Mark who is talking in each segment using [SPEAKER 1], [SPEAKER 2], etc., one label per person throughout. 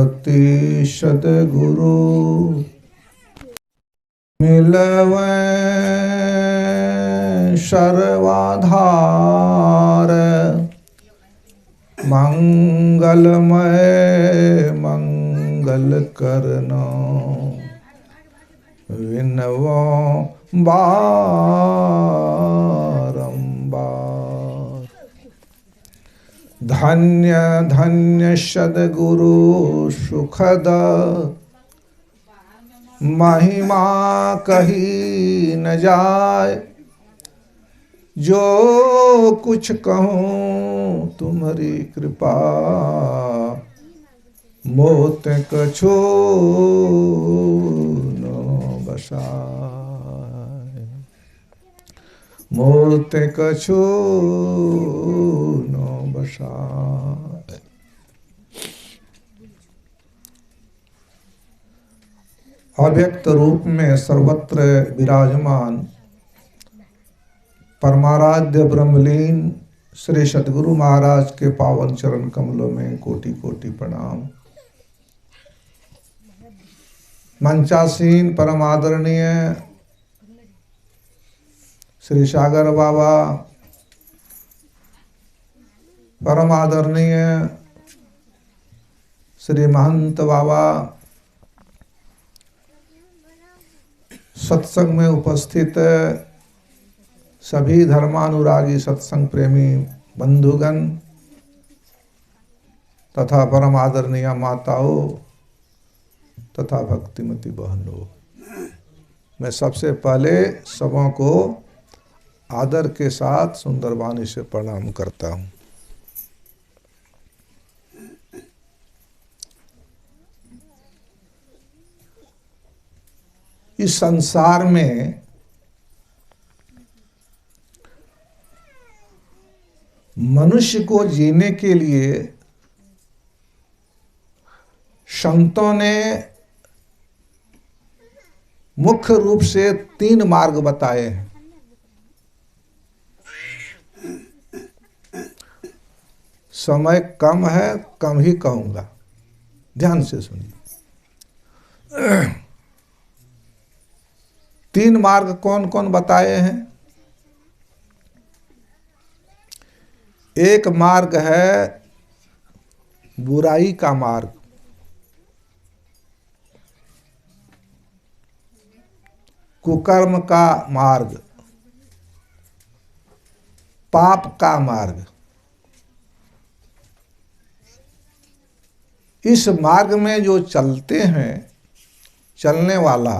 [SPEAKER 1] भक्ति सद्गुरु मिलवै सर्वाधार, मंगलमय मंगल करना विनवो बारंबार। धन्य धन्य सद्गुरु सुखद, महिमा कही न जाय। जो कुछ कहूँ तुम्हारी कृपा, मोत कछो न बसाय। मोत कछो न बसाय। अव्यक्त रूप में सर्वत्र विराजमान परमाराध्य ब्रह्मलीन श्री सद्गुरु महाराज के पावन चरण कमलों में कोटि कोटि प्रणाम। मंचासीन परम आदरणीय श्री सागर बाबा, परम आदरणीय श्री महंत बाबा, सत्संग में उपस्थित सभी धर्मानुरागी सत्संग प्रेमी बंधुगण तथा परम आदरणीय माताओं तथा भक्तिमती बहनों, मैं सबसे पहले सबों को आदर के साथ सुंदर वाणी से प्रणाम करता हूँ। इस संसार में मनुष्य को जीने के लिए संतों ने मुख्य रूप से 3 मार्ग बताए हैं। समय कम है, कम ही कहूंगा, ध्यान से सुनिए। 3 मार्ग कौन कौन बताए हैं? एक मार्ग है बुराई का मार्ग, कुकर्म का मार्ग, पाप का मार्ग। इस मार्ग में जो चलते हैं, चलने वाला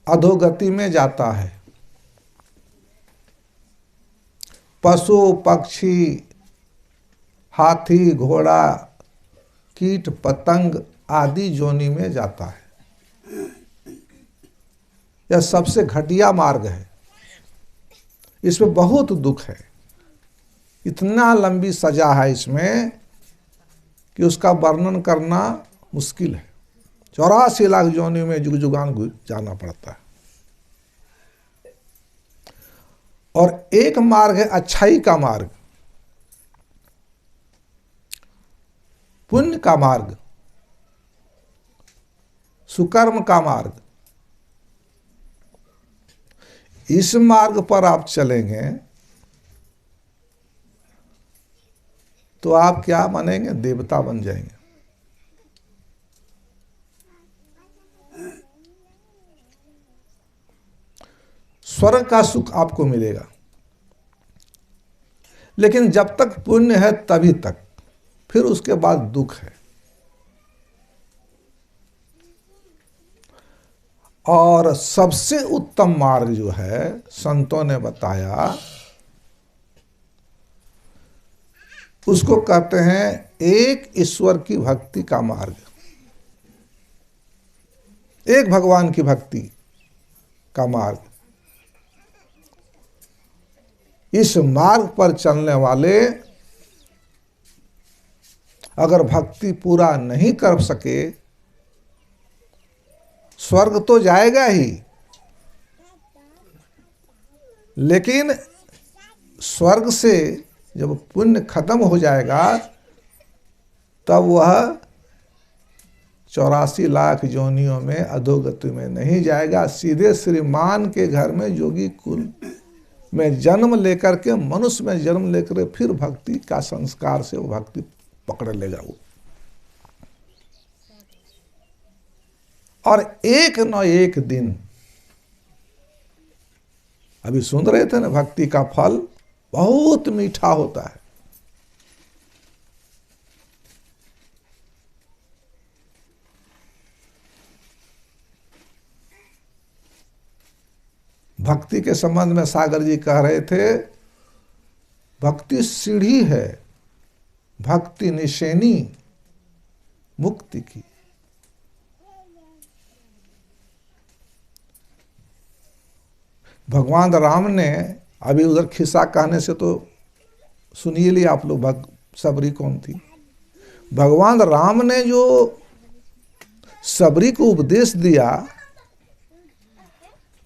[SPEAKER 1] अधोगति में जाता है। पशु पक्षी, हाथी घोड़ा, कीट पतंग आदि जोनि में जाता है। यह सबसे घटिया मार्ग है। इसमें बहुत दुख है। इतना लंबी सजा है इसमें कि उसका वर्णन करना मुश्किल है। 84 लाख जोनि में जुग जुगान जाना पड़ता है। और एक मार्ग है अच्छाई का मार्ग, पुण्य का मार्ग, सुकर्म का मार्ग। इस मार्ग पर आप चलेंगे तो आप क्या बनेंगे? देवता बन जाएंगे। स्वर्ग का सुख आपको मिलेगा। लेकिन जब तक पुण्य है तभी तक, फिर उसके बाद दुख है। और सबसे उत्तम मार्ग जो है संतों ने बताया, उसको कहते हैं एक ईश्वर की भक्ति का मार्ग, एक भगवान की भक्ति का मार्ग। इस मार्ग पर चलने वाले अगर भक्ति पूरा नहीं कर सके, स्वर्ग तो जाएगा ही, लेकिन स्वर्ग से जब पुण्य खत्म हो जाएगा तब वह 84 लाख योनियों में अधोगति में नहीं जाएगा, सीधे श्रीमान के घर में योगी कुल में जन्म लेकर के, मनुष्य में जन्म लेकर फिर भक्ति का संस्कार से वो भक्ति पकड़ लेगा वो। और एक न एक दिन, अभी सुन रहे थे ना, भक्ति का फल बहुत मीठा होता है। भक्ति के संबंध में सागर जी कह रहे थे, भक्ति सीढ़ी है, भक्ति निशानी मुक्ति की। भगवान राम ने, अभी उधर खिस्सा कहने से तो सुनिए लिए आप लोग, सबरी कौन थी। भगवान राम ने जो सबरी को उपदेश दिया,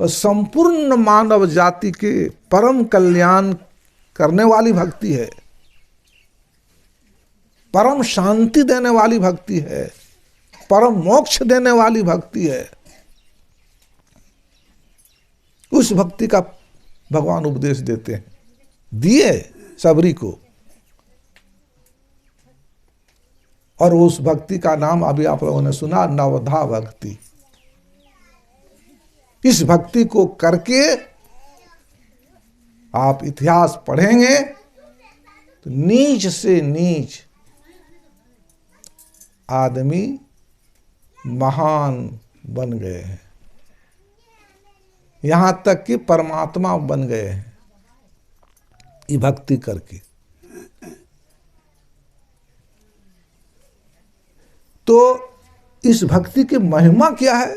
[SPEAKER 1] वह संपूर्ण मानव जाति के परम कल्याण करने वाली भक्ति है, परम शांति देने वाली भक्ति है, परम मोक्ष देने वाली भक्ति है। उस भक्ति का भगवान उपदेश देते हैं, दिए सबरी को। और उस भक्ति का नाम अभी आप लोगों ने सुना, नवधा भक्ति। इस भक्ति को करके आप इतिहास पढ़ेंगे तो नीच से नीच आदमी महान बन गए हैं, यहां तक कि परमात्मा बन गए हैं ये भक्ति करके। तो इस भक्ति की महिमा क्या है?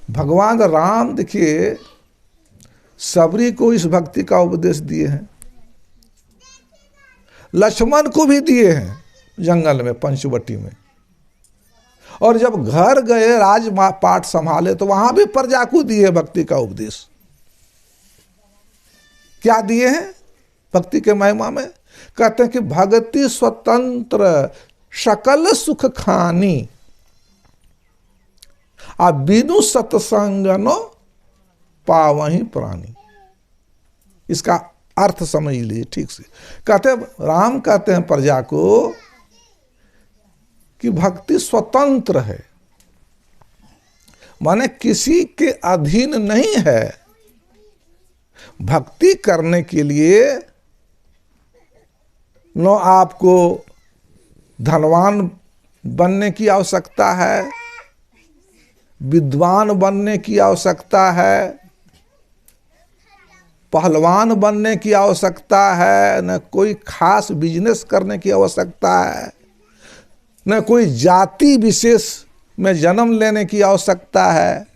[SPEAKER 1] भगवान राम देखिए सबरी को इस भक्ति का उपदेश दिए हैं, लक्ष्मण को भी दिए हैं जंगल में पंचवटी में, और जब घर गए राजपाट संभाले तो वहां भी प्रजा को दिए भक्ति का उपदेश। क्या दिए हैं भक्ति के महिमा में? कहते हैं कि भक्ति स्वतंत्र सकल सुख खानी, आ बिनु सत्संगनो पावही प्राणी। इसका अर्थ समझ लीजिए ठीक से। कहते राम कहते हैं प्रजा को कि भक्ति स्वतंत्र है, माने किसी के अधीन नहीं है। भक्ति करने के लिए न आपको धनवान बनने की आवश्यकता है, विद्वान बनने की आवश्यकता है, पहलवान बनने की आवश्यकता है, न कोई खास बिजनेस करने की आवश्यकता है, न कोई जाति विशेष में जन्म लेने की आवश्यकता है।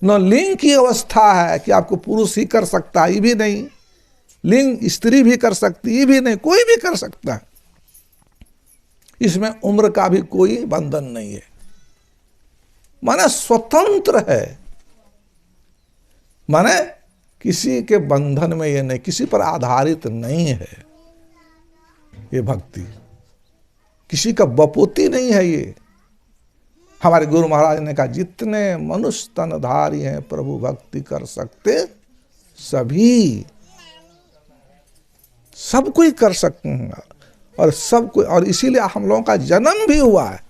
[SPEAKER 1] न लिंग की अवस्था है कि आपको पुरुष ही कर सकता है, ये भी नहीं, लिंग स्त्री भी कर सकती, ये भी नहीं, कोई भी कर सकता है। इसमें उम्र का भी कोई बंधन नहीं है, माने स्वतंत्र है, माने किसी के बंधन में ये नहीं, किसी पर आधारित नहीं है ये भक्ति, किसी का बपोती नहीं है ये। हमारे गुरु महाराज ने कहा जितने मनुष्य तनधारी हैं प्रभु भक्ति कर सकते सभी, सब कोई कर सकते हैं और सब कोई, और इसीलिए हम लोगों का जन्म भी हुआ है।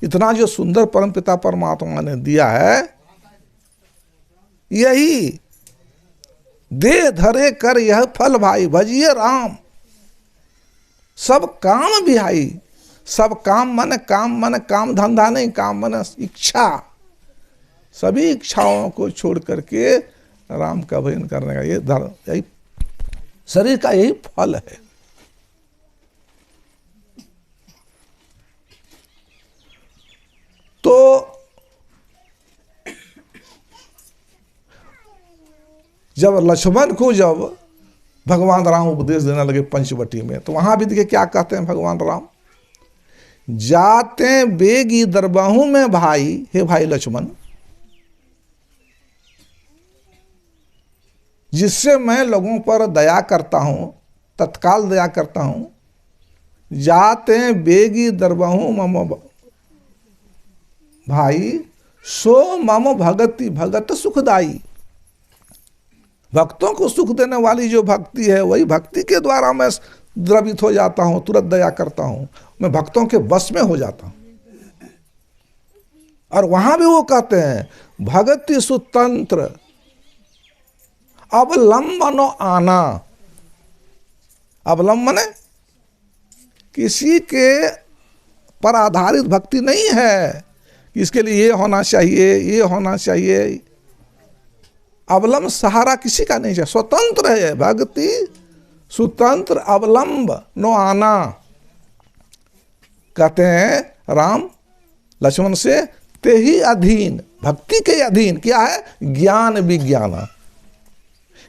[SPEAKER 1] इतना जो सुंदर परमपिता परमात्मा ने दिया है, यही दे धरे कर यह फल भाई भजिए राम। सब काम बिहाई, सब काम माने काम धंधा नहीं, काम माने इच्छा। सभी इच्छाओं को छोड़ करके राम का भजन करने का ये धर्म, यही शरीर का यही फल है। तो जब लक्ष्मण को जब भगवान राम उपदेश देने लगे पंचवटी में, तो वहां भी देखिए क्या कहते हैं भगवान राम, जाते बेगी दरबाहू में भाई, हे भाई लक्ष्मण, जिससे मैं लोगों पर दया करता हूँ, तत्काल दया करता हूँ। जाते बेगी दरबहू मम भाई, सो मम भगति भगत सुखदाई। भक्तों को सुख देने वाली जो भक्ति है, वही भक्ति के द्वारा मैं द्रवित हो जाता हूँ, तुरंत दया करता हूँ, मैं भक्तों के बस में हो जाता हूँ। और वहां भी वो कहते हैं भगति सुतंत्र अवलंबनो आना। अवलंबन किसी के पर आधारित भक्ति नहीं है, इसके लिए ये होना चाहिए, ये होना चाहिए। अवलंब सहारा किसी का नहीं चाहिए, स्वतंत्र है भक्ति, स्वतंत्र अवलंब नो आना। कहते हैं राम लक्ष्मण से ते ही अधीन, भक्ति के अधीन क्या है? ज्ञान विज्ञान।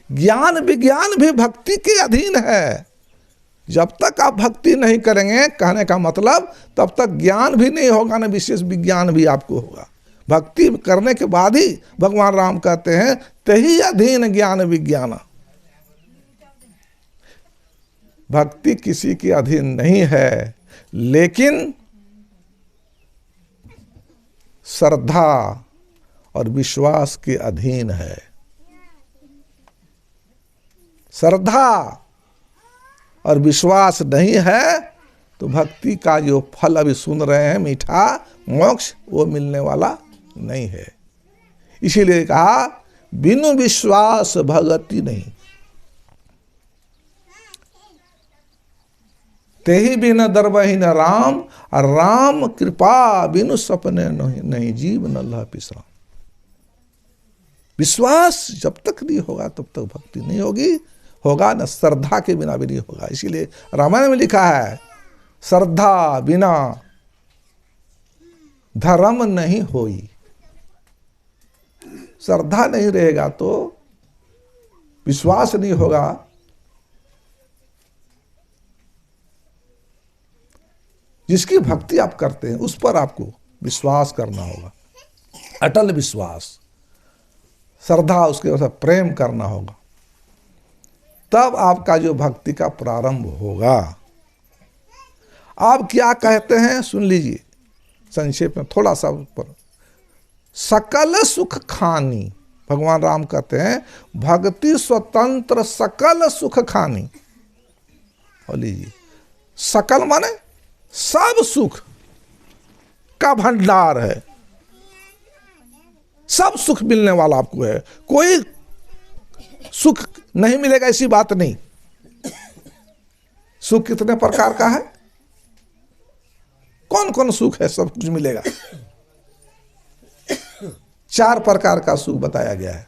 [SPEAKER 1] ज्ञान विज्ञान भी भक्ति के अधीन है। जब तक आप भक्ति नहीं करेंगे, कहने का मतलब, तब तक ज्ञान भी नहीं होगा, ना विशेष विज्ञान भी आपको होगा। भक्ति करने के बाद ही भगवान राम कहते हैं तेहि अधीन ज्ञान विज्ञान। भक्ति किसी के अधीन नहीं है, लेकिन श्रद्धा और विश्वास के अधीन है। श्रद्धा और विश्वास नहीं है तो भक्ति का जो फल अभी सुन रहे हैं, मीठा मोक्ष, वो मिलने वाला नहीं है। इसीलिए कहा बिनु विश्वास भगति नहीं। तेहि बिन दरबहीन राम, राम कृपा बिनु सपने नहीं जीव न लह पिसराम। विश्वास जब तक नहीं होगा तब तक भक्ति नहीं होगी, होगा न श्रद्धा के बिना भी नहीं होगा। इसीलिए रामायण में लिखा है श्रद्धा बिना धर्म नहीं होई। श्रद्धा नहीं रहेगा तो, विश्वास नहीं होगा, जिसकी भक्ति आप करते हैं उस पर आपको विश्वास करना होगा, अटल विश्वास, श्रद्धा, उसके वजह प्रेम करना होगा, तब आपका जो भक्ति का प्रारंभ होगा। आप क्या कहते हैं सुन लीजिए संक्षेप में थोड़ा सा ऊपर। सकल सुख खानी, भगवान राम कहते हैं भक्ति स्वतंत्र सकल सुख खानी। और लीजिए सकल माने सब सुख का भंडार है, सब सुख मिलने वाला आपको है, कोई सुख नहीं मिलेगा ऐसी बात नहीं। सुख कितने प्रकार का है, कौन कौन सुख है, सब कुछ मिलेगा। 4 प्रकार का सुख बताया गया है।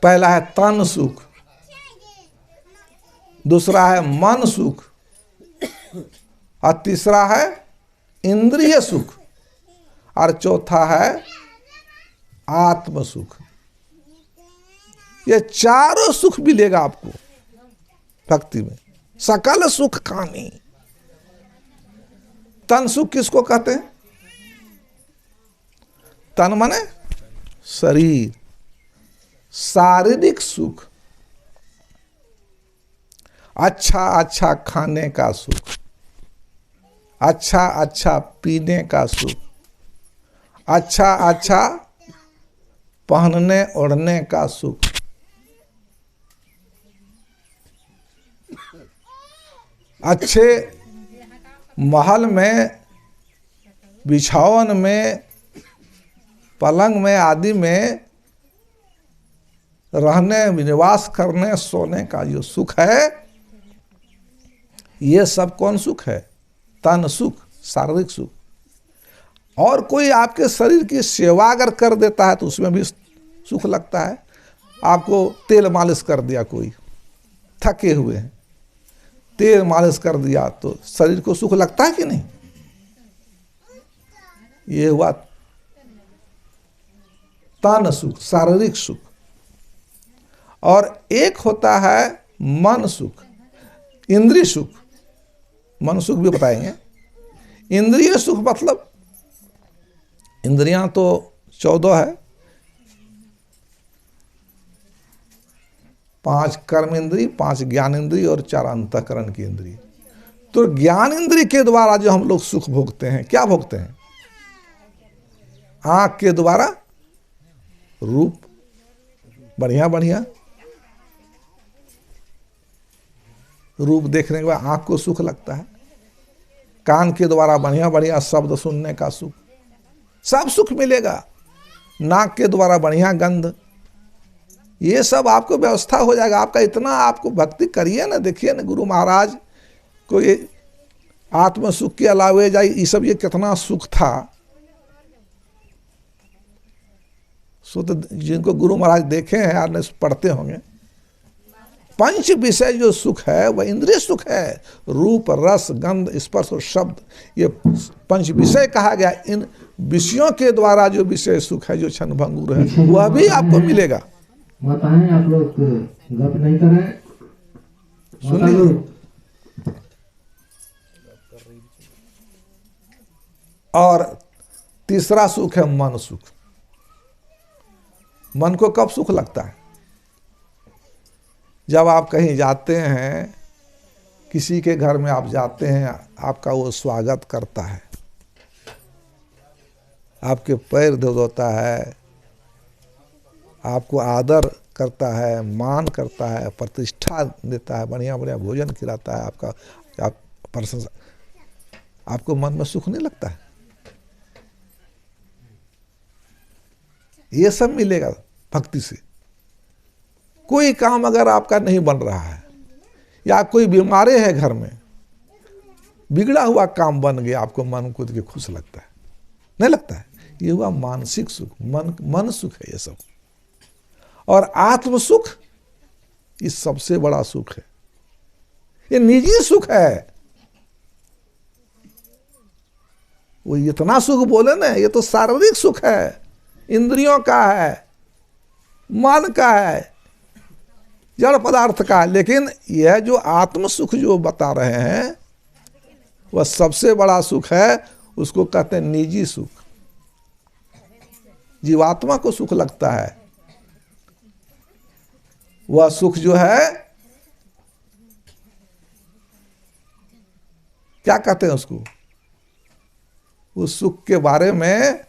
[SPEAKER 1] पहला है तन सुख, दूसरा है मन सुख, और तीसरा है इंद्रिय सुख, और चौथा है आत्म सुख। ये चारों सुख मिलेगा आपको भक्ति में। सकल सुख खानी। तन सुख किसको कहते हैं? तन माने शरीर, शारीरिक सुख, अच्छा अच्छा खाने का सुख, अच्छा अच्छा पीने का सुख, अच्छा अच्छा पहनने ओढ़ने का सुख, अच्छे महल में, बिछावन में, पलंग में आदि में रहने, निवास करने, सोने का जो सुख है, ये सब कौन सुख है? तन सुख, शारीरिक सुख। और कोई आपके शरीर की सेवा अगर कर देता है तो उसमें भी सुख लगता है। आपको तेल मालिश कर दिया, कोई थके हुए हैं, तेल मालिश कर दिया तो शरीर को सुख लगता है कि नहीं? ये हुआ तन सुख, शारीरिक सुख। और एक होता है मन सुख, इंद्रिय सुख। मन सुख भी बताएंगे। इंद्रिय सुख मतलब इंद्रियां तो 14 है। 5 कर्म इंद्री, 5 ज्ञान इंद्री और 4 अंतःकरण की इंद्री। तो ज्ञान इंद्री के द्वारा जो हम लोग सुख भोगते हैं, क्या भोगते हैं? आंख के द्वारा रूप, बढ़िया बढ़िया रूप देखने के बाद आंख को सुख लगता है। कान के द्वारा बढ़िया बढ़िया शब्द सुनने का सुख, सब सुख मिलेगा। नाक के द्वारा बढ़िया गंध, ये सब आपको व्यवस्था हो जाएगा। आपका इतना आपको भक्ति करिए ना, देखिए ना गुरु महाराज को ये आत्म सुख के अलावे जाए, ये सब ये कितना सुख था। सो तो जिनको गुरु महाराज देखे हैं यार, नहीं पढ़ते होंगे, पंच विषय जो सुख है वह इंद्रिय सुख है। रूप, रस, गंध, स्पर्श और शब्द, ये पंच विषय कहा गया। इन विषयों के द्वारा जो विषय सुख है, जो क्षणभंगुर है, वह भी आपको मिलेगा।
[SPEAKER 2] बताएं, आप लोग गप नहीं करें,
[SPEAKER 1] सुन लीजिए। और तीसरा सुख है मन सुख। मन को कब सुख लगता है? जब आप कहीं जाते हैं, किसी के घर में आप जाते हैं, आपका वो स्वागत करता है, आपके पैर धोता है, आपको आदर करता है, मान करता है, प्रतिष्ठा देता है, बढ़िया बढ़िया भोजन खिलाता है, आप प्रशंसा, आपको मन में सुख नहीं लगता है? ये सब मिलेगा भक्ति से। कोई काम अगर आपका नहीं बन रहा है, या कोई बीमारी है घर में, बिगड़ा हुआ काम बन गया, आपको मन कूद के खुश लगता है? नहीं लगता है? ये हुआ मानसिक सुख, मन सुख है ये सब। और आत्म सुख ये सबसे बड़ा सुख है, ये निजी सुख है। वो इतना सुख बोले ना, ये तो शारीरिक सुख है, इंद्रियों का है, मन का है, जड़ पदार्थ का है। लेकिन यह जो आत्म सुख जो बता रहे हैं, वह सबसे बड़ा सुख है। उसको कहते हैं निजी सुख। जीवात्मा को सुख लगता है, वह सुख जो है, क्या कहते हैं उसको? उस सुख के बारे में,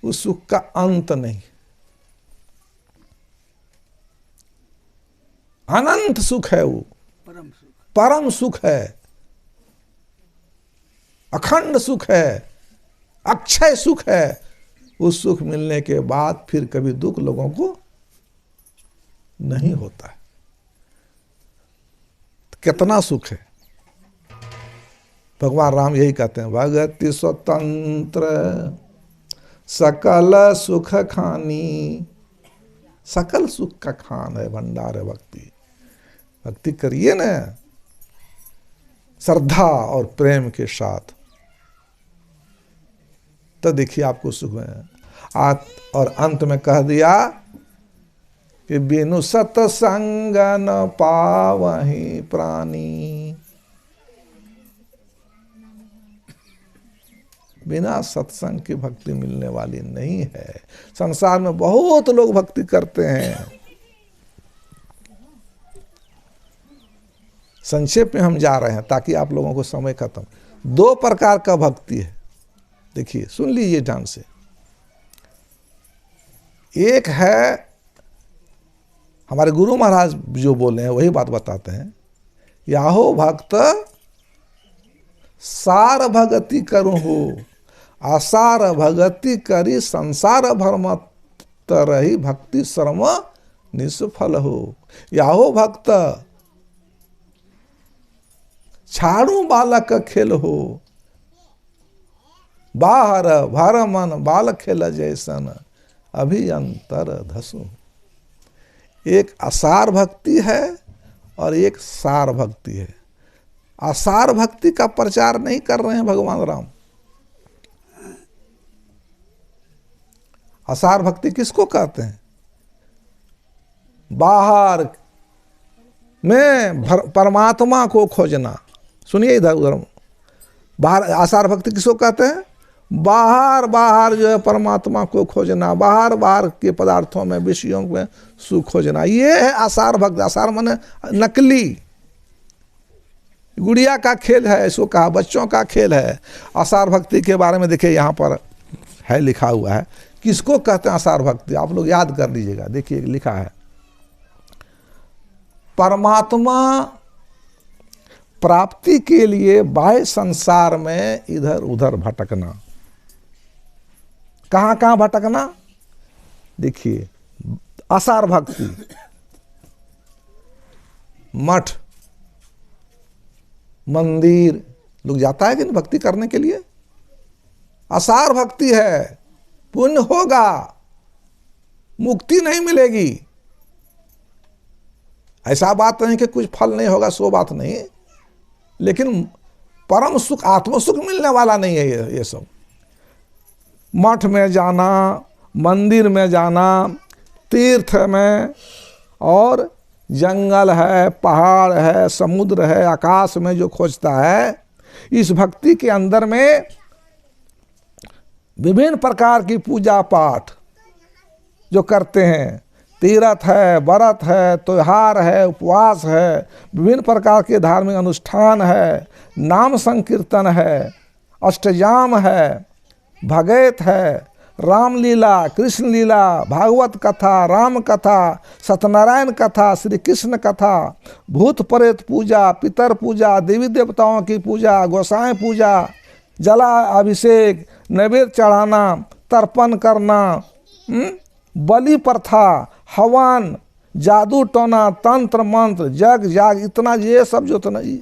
[SPEAKER 1] उस सुख का अंत नहीं, अनंत सुख है वो, परम सुख है, अखंड सुख है, अक्षय सुख है। उस सुख मिलने के बाद फिर कभी दुख लोगों को नहीं होता है। कितना सुख है। भगवान राम यही कहते हैं, भगति स्वतंत्र सकल सुख खानी। सकल सुख का खान है, भंडार है भक्ति। भक्ति करिए ना श्रद्धा और प्रेम के साथ, तो देखिए आपको सुख में। और अंत में कह दिया कि बिनु सत्संग न पावहि प्राणी। बिना सत्संग की भक्ति मिलने वाली नहीं है। संसार में बहुत लोग भक्ति करते हैं। संक्षेप में हम जा रहे हैं ताकि आप लोगों को समय खत्म। 2 प्रकार का भक्ति है, देखिए सुन लीजिए ध्यान से। एक है, हमारे गुरु महाराज जो बोले हैं वही बात बताते हैं, याहो भक्त सार भगति करूं हो, आसार भगति करी संसार भरम तरही भक्ति श्रम निष्फल हो। याहो भक्त छाड़ू बालक खेल हो, बाहर भर मन बाल खेल जैसन अभियंतर धसु। एक आसार भक्ति है और एक सार भक्ति है। आसार भक्ति का प्रचार नहीं कर रहे हैं भगवान राम। आसार भक्ति किसको कहते हैं? बाहर में परमात्मा को खोजना। सुनिए इधर उधर, बाहर आसार भक्ति किसको कहते हैं? बाहर बाहर जो है परमात्मा को खोजना, बाहर बाहर के पदार्थों में, विषयों में सुख खोजना, ये है आसार भक्ति। आसार माने नकली, गुड़िया का खेल है, इसको कहा बच्चों का खेल है। आसार भक्ति के बारे में देखिए यहाँ पर है, लिखा हुआ है। किसको कहते हैं आसार भक्ति, आप लोग याद कर लीजिएगा। देखिए लिखा है, परमात्मा प्राप्ति के लिए बाह्य संसार में इधर उधर भटकना। कहां कहां भटकना? देखिए, आसार भक्ति, मठ मंदिर लोग जाता है कि नहीं भक्ति करने के लिए? आसार भक्ति है, पुण्य होगा, मुक्ति नहीं मिलेगी। ऐसा बात नहीं कि कुछ फल नहीं होगा, सो बात नहीं, लेकिन परम सुख, आत्म सुख मिलने वाला नहीं है ये सब। मठ में जाना, मंदिर में जाना, तीर्थ में, और जंगल है, पहाड़ है, समुद्र है, आकाश में जो खोजता है, इस भक्ति के अंदर में विभिन्न प्रकार की पूजा पाठ जो करते हैं, तीर्थ है, व्रत है, त्योहार है, उपवास है, विभिन्न प्रकार के धार्मिक अनुष्ठान है, नाम संकीर्तन है, अष्टयाम है, भगत है, रामलीला, कृष्ण लीला, भागवत कथा, राम कथा, सत्यनारायण कथा, श्री कृष्ण कथा, भूत प्रेत पूजा, पितर पूजा, देवी देवताओं की पूजा, गोसाई पूजा, जला अभिषेक, नैवेद्य चढ़ाना, तर्पण करना, बलि प्रथा, हवन, जादू टोना, तंत्र मंत्र, जग जाग, इतना ये सब जो तो नहीं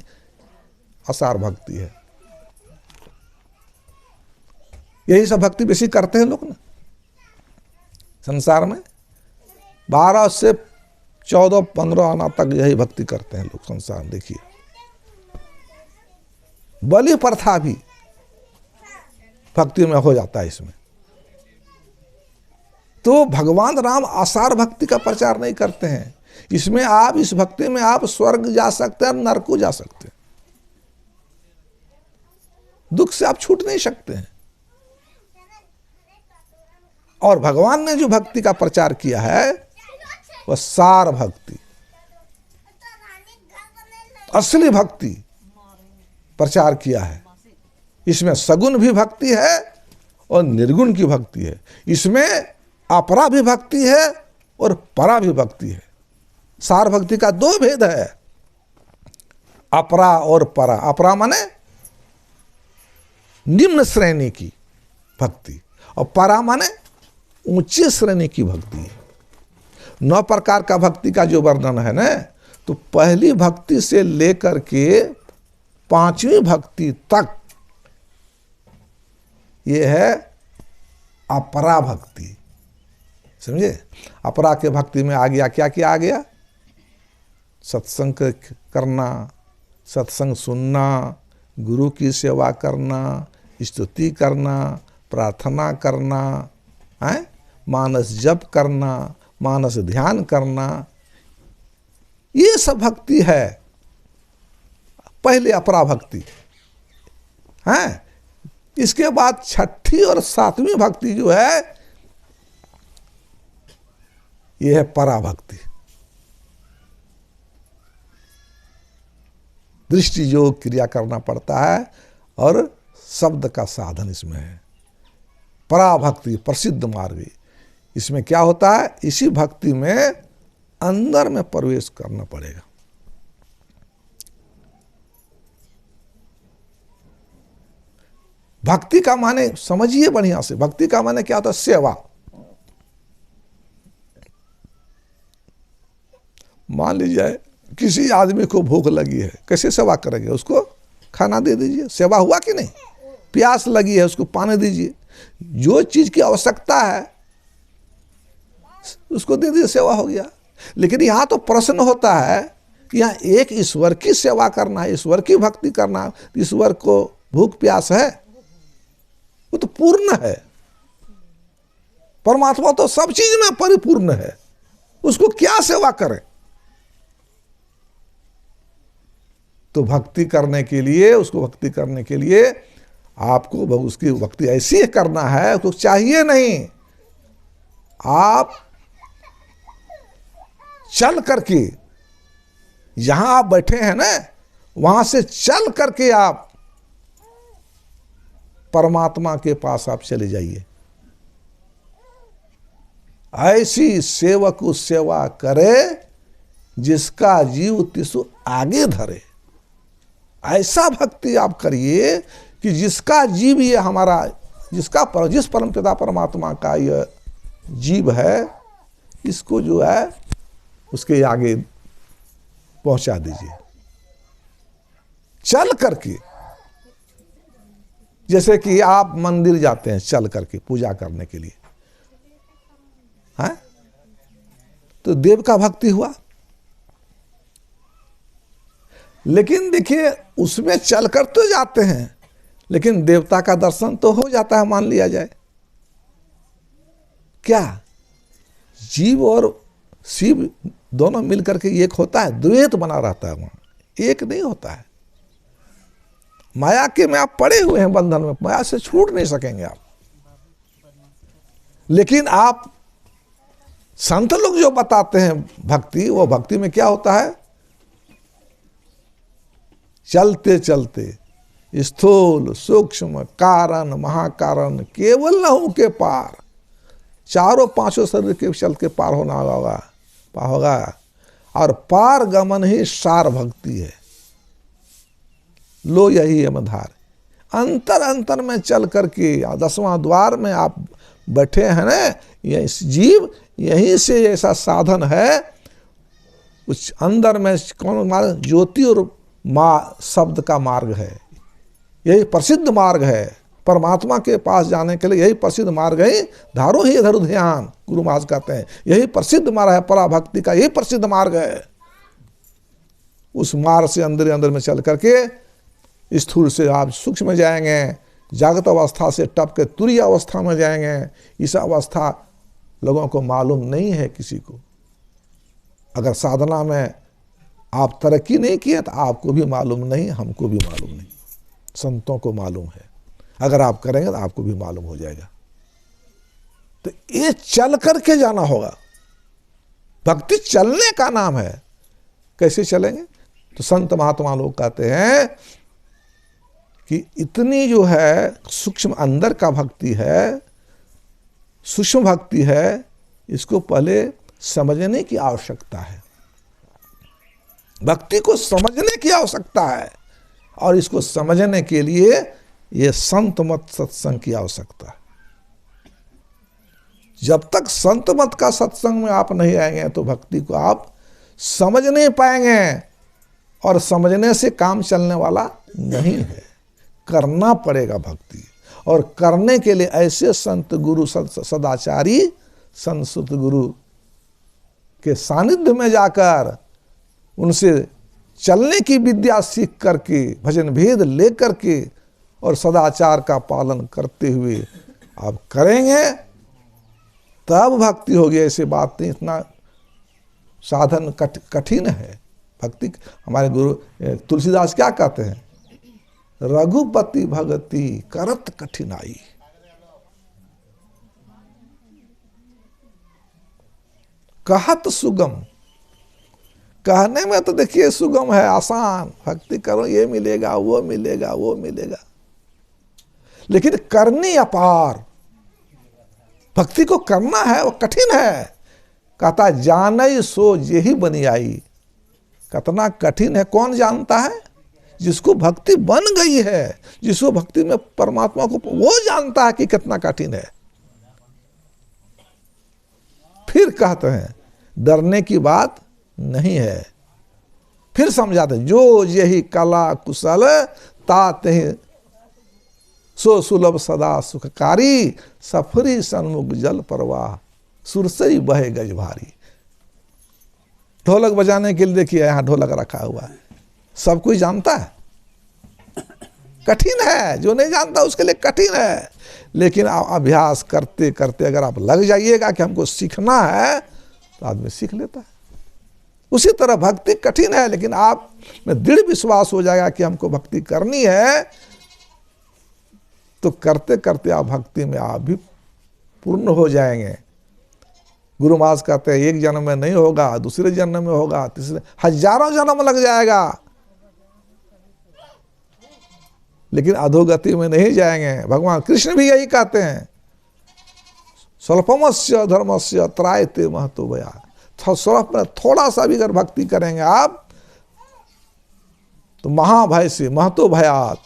[SPEAKER 1] आसार भक्ति है। यही सब भक्ति बेसी करते हैं लोग ना संसार में। 12 से 14, 15 आना तक यही भक्ति करते हैं लोग संसार में। देखिए, बलि प्रथा भी भक्ति में हो जाता है इसमें। तो भगवान राम आसार भक्ति का प्रचार नहीं करते हैं। इसमें आप, इस भक्ति में आप स्वर्ग जा सकते हैं, नरक को जा सकते हैं, दुख से आप छूट नहीं सकते हैं। और भगवान ने जो भक्ति का प्रचार किया है वह सार भक्ति, असली भक्ति प्रचार किया है। इसमें सगुण भी भक्ति है और निर्गुण की भक्ति है। इसमें अपरा भी भक्ति है और परा भी भक्ति है। सार भक्ति का 2 भेद है, अपरा और परा। अपरा माने निम्न श्रेणी की भक्ति, और परा माने ऊंची श्रेणी की भक्ति है। 9 प्रकार का भक्ति का जो वर्णन है ना, तो पहली भक्ति से लेकर के 5वीं भक्ति तक ये है अपरा भक्ति। समझे? अपरा के भक्ति में आ गया, क्या क्या आ गया? सत्संग करना, सत्संग सुनना, गुरु की सेवा करना, स्तुति करना, प्रार्थना करना, है मानस जप करना, मानस ध्यान करना, ये सब भक्ति है। पहले अपरा भक्ति है। इसके बाद 6ठी और 7वीं भक्ति जो है ये है परा भक्ति। दृष्टि योग क्रिया करना पड़ता है और शब्द का साधन इसमें है। परा भक्ति प्रसिद्ध मार्ग। इसमें क्या होता है? इसी भक्ति में अंदर में प्रवेश करना पड़ेगा। भक्ति का माने समझिए बढ़िया से। भक्ति का माने क्या होता है? सेवा। मान लीजिए किसी आदमी को भूख लगी है, कैसे सेवा करेंगे? उसको खाना दे दीजिए। सेवा हुआ कि नहीं? प्यास लगी है, उसको पानी दीजिए। जो चीज की आवश्यकता है उसको दे दीजिए, सेवा हो गया। लेकिन यहां तो प्रश्न होता है कि यहाँ एक ईश्वर की सेवा करना है, ईश्वर की भक्ति करना है। ईश्वर को भूख प्यास है? वो तो पूर्ण है। परमात्मा तो सब चीज में परिपूर्ण है, उसको क्या सेवा करें? तो भक्ति करने के लिए, उसको भक्ति करने के लिए आपको उसकी भक्ति ऐसी करना है तो चाहिए नहीं, आप चल करके यहां आप बैठे हैं ना, वहां से चल करके आप परमात्मा के पास आप चले जाइए। ऐसी सेवक सेवा करे जिसका जीव तिसु आगे धरे। ऐसा भक्ति आप करिए कि जिसका जीव ये हमारा, जिस परमपिता परमात्मा का यह जीव है, इसको जो है उसके आगे पहुंचा दीजिए चल करके। जैसे कि आप मंदिर जाते हैं चल करके पूजा करने के लिए, है तो देव का भक्ति हुआ। लेकिन देखिए उसमें चलकर तो जाते हैं, लेकिन देवता का दर्शन तो हो जाता है, मान लिया जाए। क्या जीव और शिव दोनों मिलकर के एक होता है? द्वैत बना रहता है, वहां एक नहीं होता है। माया के में आप पड़े हुए हैं बंधन में, माया से छूट नहीं सकेंगे आप। लेकिन आप संत लोग जो बताते हैं भक्ति, वो भक्ति में क्या होता है? चलते चलते स्थूल सूक्ष्म कारण महाकारण केवल लहू के पार, चारों पांचों शरीर के चल के पार होना होगा। और पार गमन ही सार भक्ति है। लो यही यमधार, अंतर अंतर में चल करके 10वां द्वार में आप बैठे हैं ना, ये जीव यहीं से ऐसा साधन है। उस अंदर में कौन मार्ग? ज्योति और माँ शब्द का मार्ग है, यही प्रसिद्ध मार्ग है। परमात्मा के पास जाने के लिए यही प्रसिद्ध मार्ग है। धारो ही इधर ध्यान, गुरु महाराज कहते हैं, यही प्रसिद्ध मार्ग है पराभक्ति का, यही प्रसिद्ध मार्ग है। उस मार्ग से अंदर अंदर में चल करके स्थूल से आप सूक्ष्म में जाएंगे, जागृत अवस्था से टप के तुरीय अवस्था में जाएंगे। इस अवस्था लोगों को मालूम नहीं है किसी को। अगर साधना में आप तरक्की नहीं किए तो आपको भी मालूम नहीं, हमको भी मालूम नहीं, संतों को मालूम है। अगर आप करेंगे तो आपको भी मालूम हो जाएगा। तो ये चल करके जाना होगा। भक्ति चलने का नाम है। कैसे चलेंगे? तो संत महात्मा लोग कहते हैं कि इतनी जो है सूक्ष्म अंदर का भक्ति है, सूक्ष्म भक्ति है, इसको पहले समझने की आवश्यकता है। भक्ति को समझने की आवश्यकता है, और इसको समझने के लिए ये संत मत सत्संग की आवश्यकता है। जब तक संत मत का सत्संग में आप नहीं आएंगे तो भक्ति को आप समझ नहीं पाएंगे, और समझने से काम चलने वाला नहीं है। करना पड़ेगा भक्ति, और करने के लिए ऐसे संत गुरु सदाचारी संस्कृत गुरु के सानिध्य में जाकर उनसे चलने की विद्या सीख करके, भजन भेद ले करके और सदाचार का पालन करते हुए आप करेंगे तब भक्ति होगी। ऐसी बात नहीं, इतना साधन कठिन है भक्ति। हमारे गुरु तुलसीदास क्या कहते हैं? रघुपति भगति करत कठिनाई। कहत सुगम, कहने में तो देखिए सुगम है, आसान, भक्ति करो ये मिलेगा वो मिलेगा वो मिलेगा, लेकिन करनी अपार। भक्ति को करना है वो कठिन है। कहता जाने सो यही बनी आई। कितना कठिन है कौन जानता है? जिसको भक्ति बन गई है, जिसको भक्ति में परमात्मा को, वो जानता है कि कितना कठिन है। फिर कहते हैं डरने की बात नहीं है। फिर समझाते जो यही कला कुशल ताते सो सुलभ सदा सुखकारी, सफरी सन्मुख जल प्रवाह सुरसई बहे गज भारी। ढोलक बजाने के लिए देखिए यहाँ ढोलक रखा हुआ है, सब कोई जानता है। कठिन है, जो नहीं जानता उसके लिए कठिन है, लेकिन आप अभ्यास करते करते अगर आप लग जाइएगा कि हमको सीखना है तो आदमी सीख लेता है। उसी तरह भक्ति कठिन है, लेकिन आप में दृढ़ विश्वास हो जाएगा कि हमको भक्ति करनी है, तो करते करते आप भक्ति में आप भी पूर्ण हो जाएंगे। गुरु महाराज कहते हैं एक जन्म में नहीं होगा, दूसरे जन्म में होगा, तीसरे, हजारों जन्म लग जाएगा, लेकिन अधोगति में नहीं जाएंगे। भगवान कृष्ण भी यही कहते हैं, स्वल्पमस्य धर्मस्य त्रायते महतो भया। स्वल्प में थोड़ा सा भी अगर भक्ति करेंगे आप तो महाभय से महतो भयात,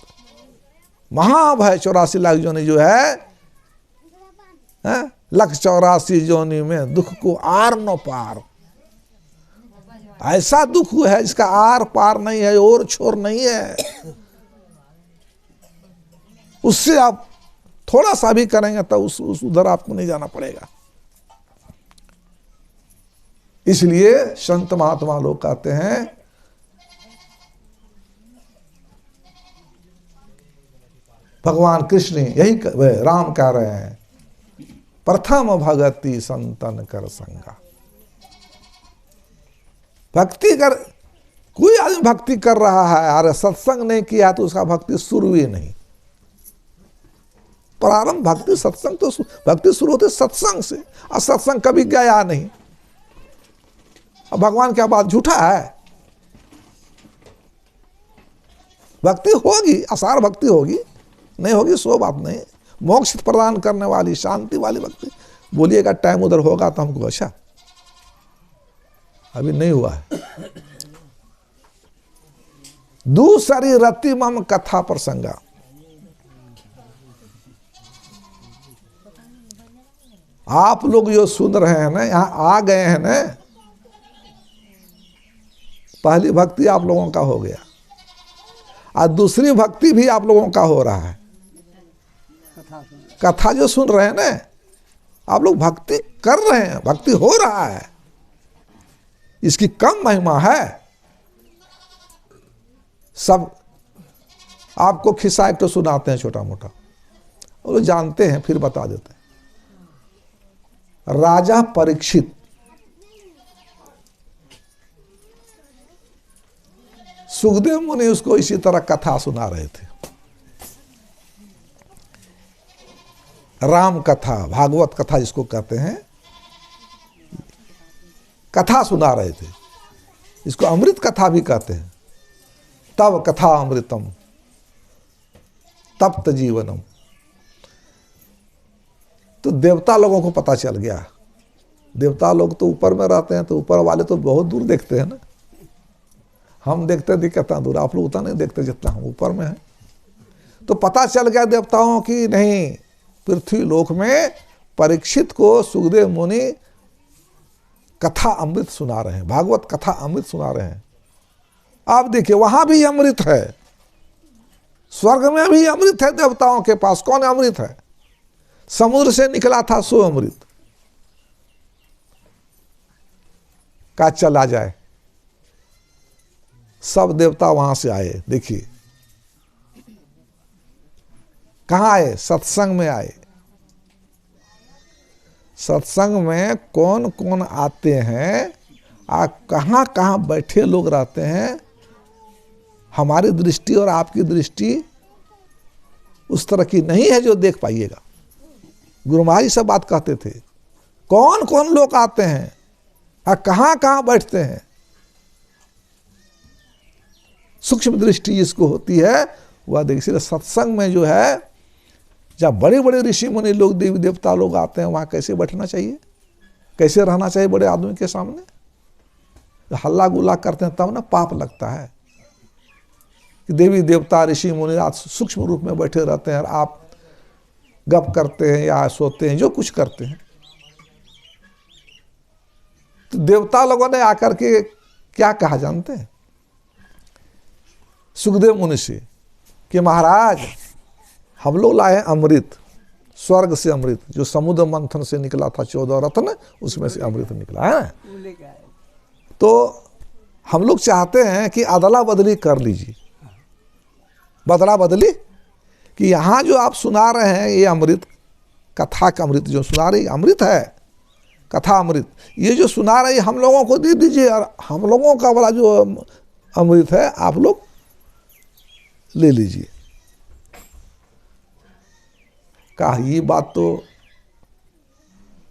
[SPEAKER 1] महाभय 84 लाख जोनी जो है 184 जोनी में दुख को आर न पार। ऐसा दुख है जिसका आर पार नहीं है, और छोर नहीं है। उससे आप थोड़ा सा भी करेंगे तो उस उधर आपको नहीं जाना पड़ेगा। इसलिए संत महात्मा लोग कहते हैं भगवान कृष्ण यही राम कह रहे हैं, प्रथम भगति संतन कर संगा। भक्ति कर, कोई आदमी भक्ति कर रहा है और सत्संग नहीं किया तो उसका भक्ति शुरू ही नहीं। प्रारंभ भक्ति सत्संग, तो भक्ति शुरू होती सत्संग से, और सत्संग कभी गया नहीं। अब भगवान क्या बात झूठा है? भक्ति होगी, असार भक्ति होगी, नहीं होगी सो बात नहीं। मोक्ष प्रदान करने वाली शांति वाली भक्ति, बोलिएगा टाइम उधर होगा तो हमको, अच्छा अभी नहीं हुआ है। दूसरी रति मम कथा प्रसंगा। आप लोग जो सुन रहे हैं ना, यहां आ गए हैं ना, पहली भक्ति आप लोगों का हो गया, और दूसरी भक्ति भी आप लोगों का हो रहा है। कथा जो सुन रहे हैं ना, आप लोग भक्ति कर रहे हैं, भक्ति हो रहा है। इसकी कम महिमा है। सब आपको खिस्सा एक तो सुनाते हैं छोटा मोटा, वो जानते हैं फिर बता देते हैं। राजा परीक्षित सुखदेव मुनि उसको इसी तरह कथा सुना रहे थे, राम कथा, भागवत कथा जिसको कहते हैं, कथा सुना रहे थे। इसको अमृत कथा भी कहते हैं। तब कथा अमृतम तप्त जीवनम। तो देवता लोगों को पता चल गया। देवता लोग तो ऊपर में रहते हैं, तो ऊपर वाले तो बहुत दूर देखते हैं ना। हम देखते थे कितना दूर, आप लोग उतना नहीं देखते जितना हम ऊपर में हैं। तो पता चल गया देवताओं की, नहीं, पृथ्वी लोक में परीक्षित को सुखदेव मुनि कथा अमृत सुना रहे हैं, भागवत कथा अमृत सुना रहे हैं। आप देखिए वहां भी अमृत है, स्वर्ग में भी अमृत है। देवताओं के पास कौन अमृत है? समुद्र से निकला था सो अमृत का चला जाए। सब देवता वहां से आए। देखिए कहां आए? सत्संग में आए। सत्संग में कौन कौन आते हैं, कहां कहां बैठे लोग रहते हैं, हमारी दृष्टि और आपकी दृष्टि उस तरह की नहीं है जो देख पाइएगा। गुरु महाराज सब बात कहते थे, कौन कौन लोग आते हैं और कहां कहां बैठते हैं। सूक्ष्म दृष्टि जिसको होती है वह देखिए। सत्संग में जो है, जब बड़े बड़े ऋषि मुनि लोग, देवी देवता लोग आते हैं, वहां कैसे बैठना चाहिए, कैसे रहना चाहिए बड़े आदमी के सामने। हल्ला गुल्ला करते हैं तब ना पाप लगता है कि देवी देवता ऋषि मुनि आज सूक्ष्म रूप में बैठे रहते हैं और आप गप करते हैं या सोते हैं, जो कुछ करते हैं। तो देवता लोगों ने आकर के क्या कहा जानते हैं सुखदेव मुनि से कि महाराज हम लोग लाए हैं अमृत, स्वर्ग से अमृत, जो समुद्र मंथन से निकला था 14 रत्न, उसमें से अमृत निकला है। तो हम लोग चाहते हैं कि अदला बदली कर लीजिए, बदला बदली, कि यहाँ जो आप सुना रहे हैं ये अमृत, कथा का अमृत जो सुना रही अमृत है, कथा अमृत, ये जो सुना रही हम लोगों को दे दीजिए, और हम लोगों का वाला जो अमृत है आप लोग ले लीजिए। कहा ये बात तो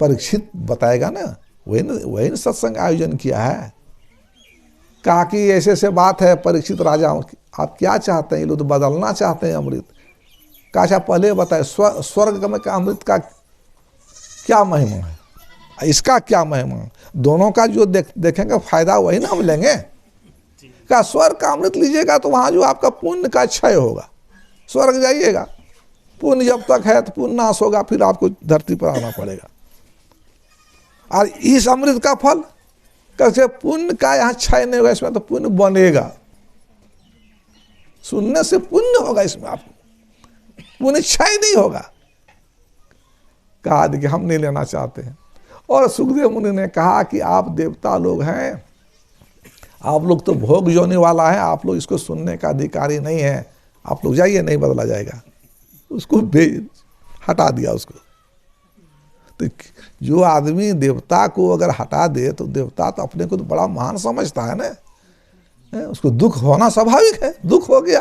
[SPEAKER 1] परीक्षित बताएगा ना, वही न सत्संग आयोजन किया है। कहा कि ऐसे ऐसे बात है परीक्षित राजाओं की, आप क्या चाहते हैं, ये लोग तो बदलना चाहते हैं अमृत। कहा अच्छा पहले बताए स्वर्ग में का अमृत का क्या महिमा है, इसका क्या महिमा है, दोनों का जो देखेंगे फायदा वही ना हम लेंगे। कहा स्वर्ग का अमृत लीजिएगा तो वहां जो आपका पुण्य का क्षय होगा, स्वर्ग जाइएगा, पुण्य जब तक है तो पुण्य नाश होगा, फिर आपको धरती पर आना पड़ेगा। और इस अमृत का फल कैसे, पुण्य का यहाँ क्षय नहीं होगा, इसमें तो पुण्य बनेगा, सुनने से पुण्य होगा, इसमें आपको पुण्य क्षय नहीं होगा। कहा कि हम नहीं लेना चाहते हैं। और सुखदेव मुनि ने कहा कि आप देवता लोग हैं, आप लोग तो भोग योनि वाला है, आप लोग इसको सुनने का अधिकारी नहीं है, आप लोग जाइए, नहीं बदला जाएगा। उसको हटा दिया उसको। तो जो आदमी देवता को अगर हटा दे तो देवता तो अपने को तो बड़ा महान समझता है ना, उसको दुख होना स्वाभाविक है। दुख हो गया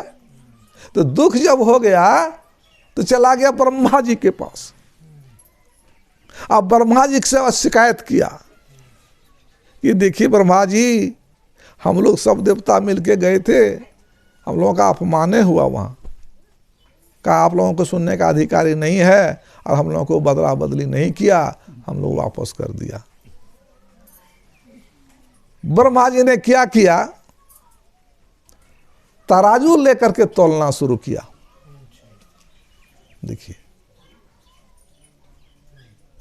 [SPEAKER 1] तो दुख जब हो गया तो चला गया ब्रह्मा जी के पास। अब ब्रह्मा जी से शिकायत किया कि देखिए ब्रह्मा जी, हम लोग सब देवता मिलके गए थे, हम लोगों का अपमान हुआ वहाँ, कहा आप लोगों को सुनने का अधिकारी नहीं है, और हम लोगों को बदला बदली नहीं किया, हम लोग वापस कर दिया। ब्रह्मा जी ने क्या किया, तराजू लेकर के तोलना शुरू किया। देखिए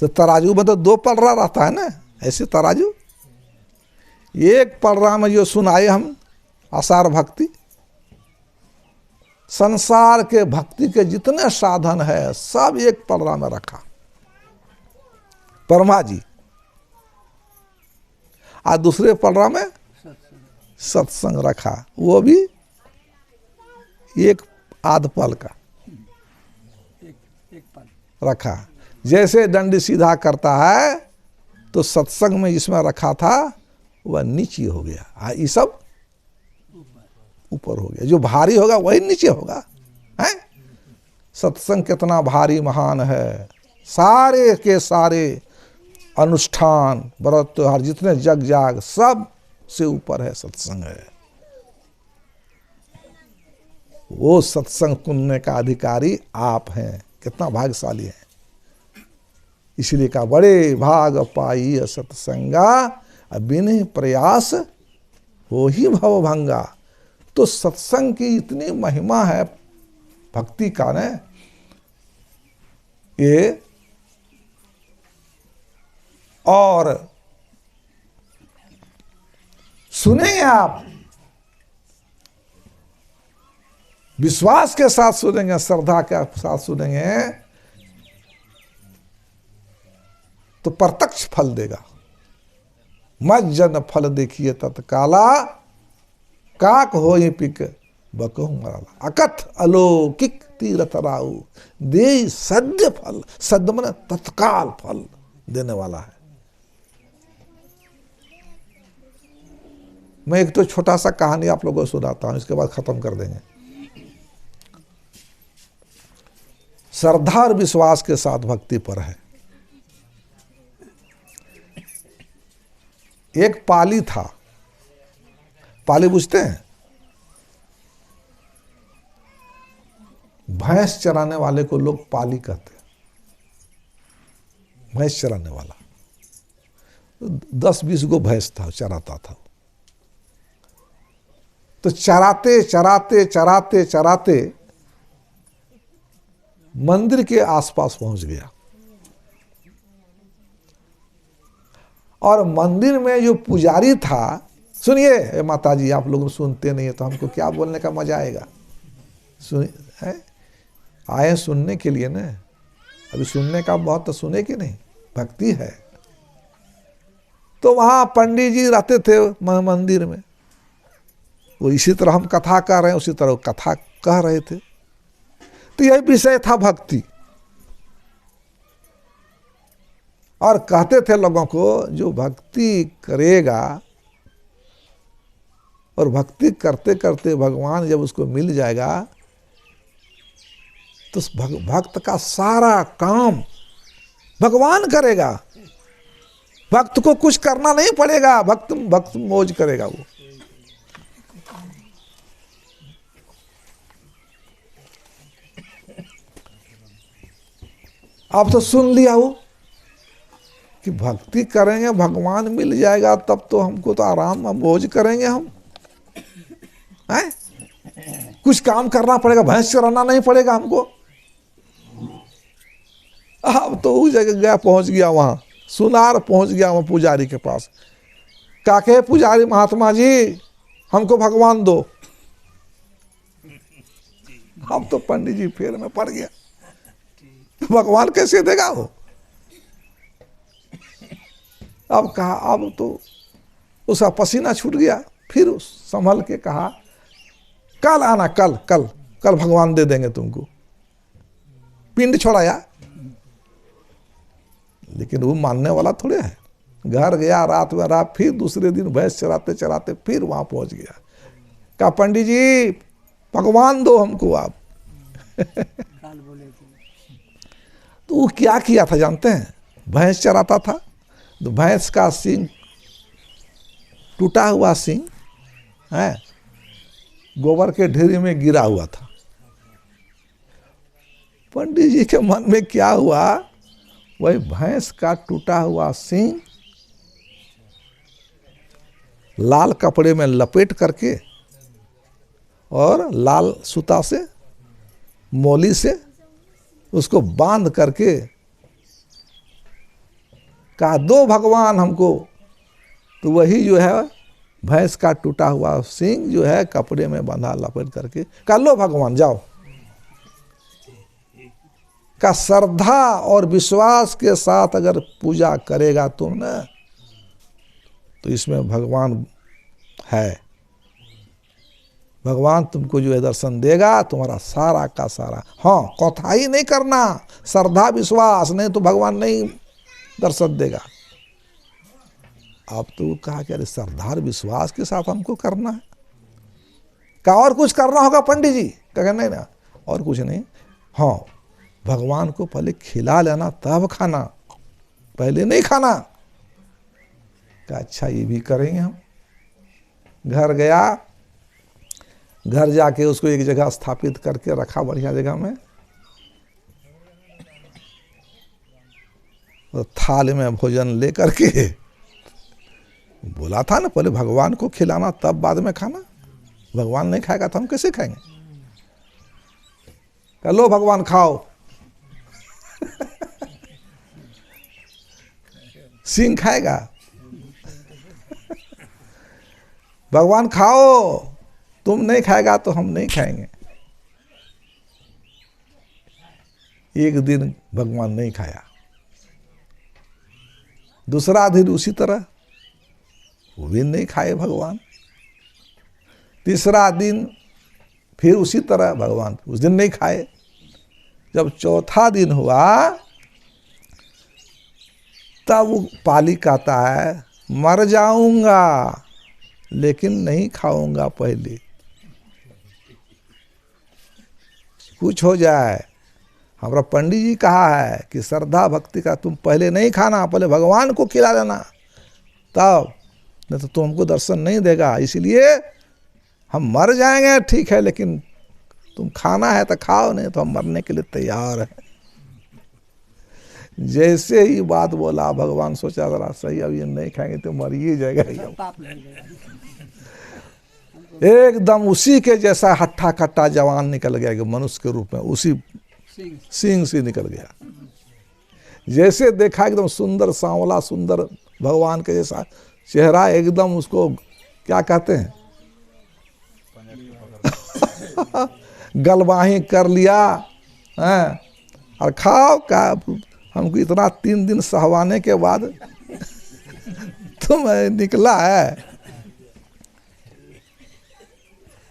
[SPEAKER 1] तो तराजू में तो दो पलड़ा रहता है ना, ऐसे तराजू, एक पलड़ा में जो सुनाए हम आसार भक्ति, संसार के भक्ति के जितने साधन है सब एक पलड़ा में रखा ब्रह्मा जी, और दूसरे पलड़ा में सत्संग रखा, वो भी एक आध पल का रखा। जैसे दंड सीधा करता है तो सत्संग में जिसमें रखा था वह नीचे हो गया, ये सब ऊपर हो गया। जो भारी होगा वही नीचे होगा, है? सत्संग कितना भारी महान है, सारे के सारे अनुष्ठान व्रत त्योहार जितने जग जाग सब से ऊपर है सत्संग है। वो सत्संग सुनने का अधिकारी आप हैं, कितना भाग्यशाली है। इसलिए कहा बड़े भाग पाई सत्संगा, बिन प्रयास हो ही भवभंगा। तो सत्संग की इतनी महिमा है भक्ति का न, ये और सुनेंगे आप, विश्वास के साथ सुनेंगे, श्रद्धा के साथ सुनेंगे तो प्रत्यक्ष फल देगा। मज्जन फल देखिए तत्काला, काक हो पिक बकहु मराला। अकथ अलौकिक तीरथ राउ, दे सद्य फल, सद्य मन तत्काल फल देने वाला है। मैं एक तो छोटा सा कहानी आप लोगों को सुनाता हूं, इसके बाद खत्म कर देंगे। श्रद्धा और विश्वास के साथ भक्ति पर है। एक पाली था, पाली बुझते हैं, भैंस चराने वाले को लोग पाली कहते हैं, भैंस चराने वाला। 10-20 गो भैंस था, चराता था। तो चराते चराते चराते चराते मंदिर के आसपास पहुंच गया, और मंदिर में जो पुजारी था, सुनिए माता जी, आप लोग सुनते नहीं है तो हमको क्या बोलने का मजा आएगा। सुनिए, आए सुनने के लिए ना, अभी सुनने का बहुत तो सुने कि नहीं, भक्ति है। तो वहां पंडित जी रहते थे मंदिर में, वो इसी तरह हम कथा कर रहे हैं उसी तरह कथा कह रहे थे। तो यही विषय था भक्ति, और कहते थे लोगों को जो भक्ति करेगा और भक्ति करते करते भगवान जब उसको मिल जाएगा तो भक्त का सारा काम भगवान करेगा, भक्त को कुछ करना नहीं पड़ेगा, भक्त मौज करेगा वो। अब तो सुन लिया वो कि भक्ति करेंगे भगवान मिल जाएगा, तब तो हमको तो आराम मौज करेंगे हम हैं? कुछ काम करना पड़ेगा, भैंस चराना नहीं पड़ेगा हमको। अब तो उस जगह गया, पहुंच गया वहां, सुनार पहुंच गया वहां पुजारी के पास। काके पुजारी महात्मा जी हमको भगवान दो। अब तो पंडित जी फेर में पड़ गया, भगवान कैसे देगा वो। अब कहा, अब तो उसका पसीना छूट गया। फिर संभल के कहा कल आना, कल कल कल भगवान दे देंगे तुमको। पिंड छोड़ाया, लेकिन वो मानने वाला थोड़े है। घर गया, रात में रहा, फिर दूसरे दिन भैंस चराते चराते फिर वहां पहुंच गया। कहा पंडित जी भगवान दो हमको आप। तो वो क्या किया था जानते हैं? भैंस चराता था तो भैंस का सींग, टूटा हुआ सींग है, गोबर के ढेरी में गिरा हुआ था। पंडित जी के मन में क्या हुआ, वही भैंस का टूटा हुआ सींग लाल कपड़े में लपेट करके और लाल सूता से, मोली से उसको बांध करके कहा दो भगवान हमको। तो वही जो है भैंस का टूटा हुआ सींग जो है कपड़े में बांधा लपेट करके कहा लो भगवान जाओ। का श्रद्धा और विश्वास के साथ अगर पूजा करेगा तुम ना, तो इसमें भगवान है। भगवान तुमको जो है दर्शन देगा, तुम्हारा सारा का सारा। हाँ, कौथाई नहीं करना, श्रद्धा विश्वास, नहीं तो भगवान नहीं दर्शन देगा। अब तो कहा कि अरे श्रद्धा और विश्वास के साथ हमको करना है। क्या और कुछ करना होगा पंडित जी? कहा नहीं ना, और कुछ नहीं। हाँ, भगवान को पहले खिला लेना तब खाना, पहले नहीं खाना। कहा अच्छा ये भी करेंगे हम। घर गया, घर जाके उसको एक जगह स्थापित करके रखा, बढ़िया जगह में। तो थाल में भोजन लेकर के बोला था ना पहले भगवान को खिलाना तब बाद में खाना। भगवान नहीं खाएगा तो हम कैसे खाएंगे? कह लो भगवान खाओ। सिंह खाएगा? भगवान खाओ, तुम नहीं खाएगा तो हम नहीं खाएंगे। एक दिन भगवान नहीं खाया, दूसरा दिन उसी तरह वो भी नहीं खाए भगवान, तीसरा दिन फिर उसी तरह भगवान उस दिन नहीं खाए। जब चौथा दिन हुआ तब वो पाली कहता है मर जाऊंगा लेकिन नहीं खाऊंगा, पहले कुछ हो जाए। हमारा पंडित जी कहा है कि श्रद्धा भक्ति का तुम पहले नहीं खाना, पहले भगवान को खिला लेना, तब नहीं तो तुमको दर्शन नहीं देगा। इसलिए हम मर जाएंगे ठीक है, लेकिन तुम खाना है तो खाओ, नहीं तो हम मरने के लिए तैयार हैं। जैसे ही बात बोला भगवान सोचा जरा सही, अब ये नहीं खाएंगे तो मर ही जाएगा। एकदम उसी के जैसा हट्ठा कट्टा जवान निकल गया कि मनुष्य के रूप में, उसी सिंह से निकल गया। जैसे देखा एकदम सुंदर सांवला, सुंदर भगवान के जैसा चेहरा, एकदम उसको क्या कहते हैं गलबाही कर लिया है। और खाओ का हमको इतना 3 दिन सहवाने के बाद तुम निकला है।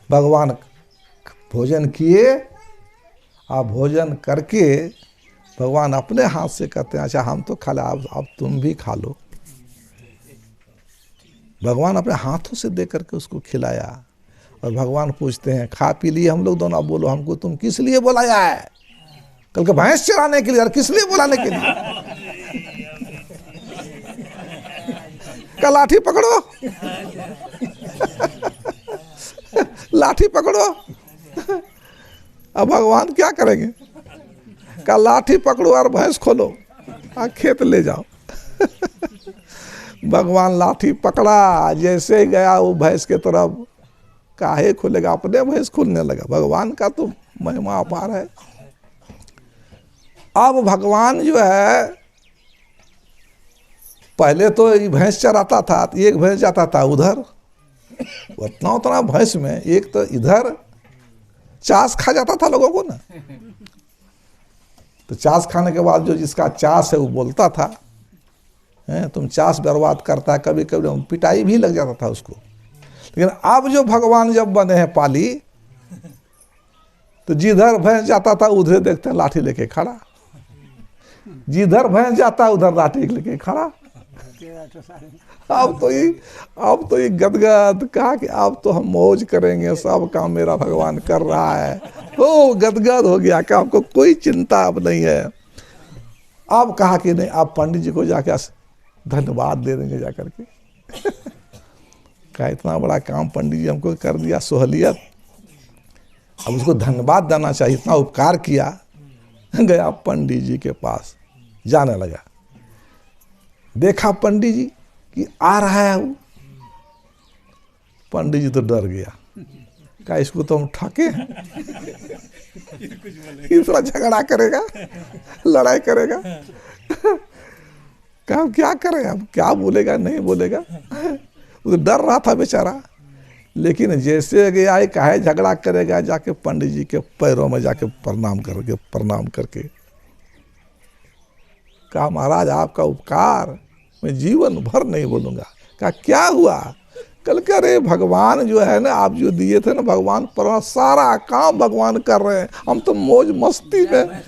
[SPEAKER 1] भगवान भोजन किए, और भोजन करके भगवान अपने हाथ से कहते हैं अच्छा हम तो खा ला, अब तुम भी खा लो। भगवान अपने हाथों से दे करके उसको खिलाया। और भगवान पूछते हैं खा पी लिए हम लोग दोनों, अब बोलो हमको तुम किस लिए बुलाया है? कल के भैंस चराने के लिए, और किस लिए बुलाने के लिए? का लाठी पकड़ो, लाठी पकड़ो। अब भगवान क्या करेंगे? का लाठी पकड़ो और भैंस खोलो, खेत ले जाओ। भगवान लाठी पकड़ा, जैसे गया वो भैंस के तरफ, काहे खुलेगा, अपने भैंस खुलने लगा। भगवान का तो महिमा अपार है। अब भगवान जो है, पहले तो भैंस चराता था, एक भैंस जाता था उधर, उतना उतना भैंस में एक तो इधर चास खा जाता था लोगों को ना। तो चास खाने के बाद जो जिसका चास है वो बोलता था, तुम चास बर्बाद करता है, कभी कभी पिटाई भी लग जाता था उसको। लेकिन अब जो भगवान जब बने हैं पाली, तो जिधर भैंस जाता था उधर देखते हैं लाठी लेके खड़ा, जिधर भैंस जाता उधर लाठी लेके खड़ा। अब तो ये गदगद कहा कि अब तो हम मौज करेंगे, सब काम मेरा भगवान कर रहा है। ओ गदगद हो गया कि आपको कोई चिंता अब नहीं है। अब कहा कि नहीं, आप पंडित जी को जाके धन्यवाद दे देंगे जाकर के। कहा इतना बड़ा काम पंडित जी हमको कर दिया, सोहलियत, अब उसको धन्यवाद देना चाहिए, इतना उपकार किया। गया पंडित जी के पास, जाने लगा, देखा पंडित जी कि आ रहा है वो। पंडित जी तो डर गया, कहा इसको तो हम ठगे हैं, इसरा झगड़ा करेगा, लड़ाई करेगा। कहा क्या करें, अब क्या बोलेगा नहीं बोलेगा। वो तो डर रहा था बेचारा। लेकिन जैसे गया काहे झगड़ा करेगा, जाके पंडित जी के पैरों में जाके प्रणाम करके कहा महाराज आपका उपकार मैं जीवन भर नहीं भूलूंगा। कहा क्या हुआ? कल कह रहे भगवान जो है ना, आप जो दिए थे ना, भगवान पर सारा काम भगवान कर रहे हैं, हम तो मौज मस्ती में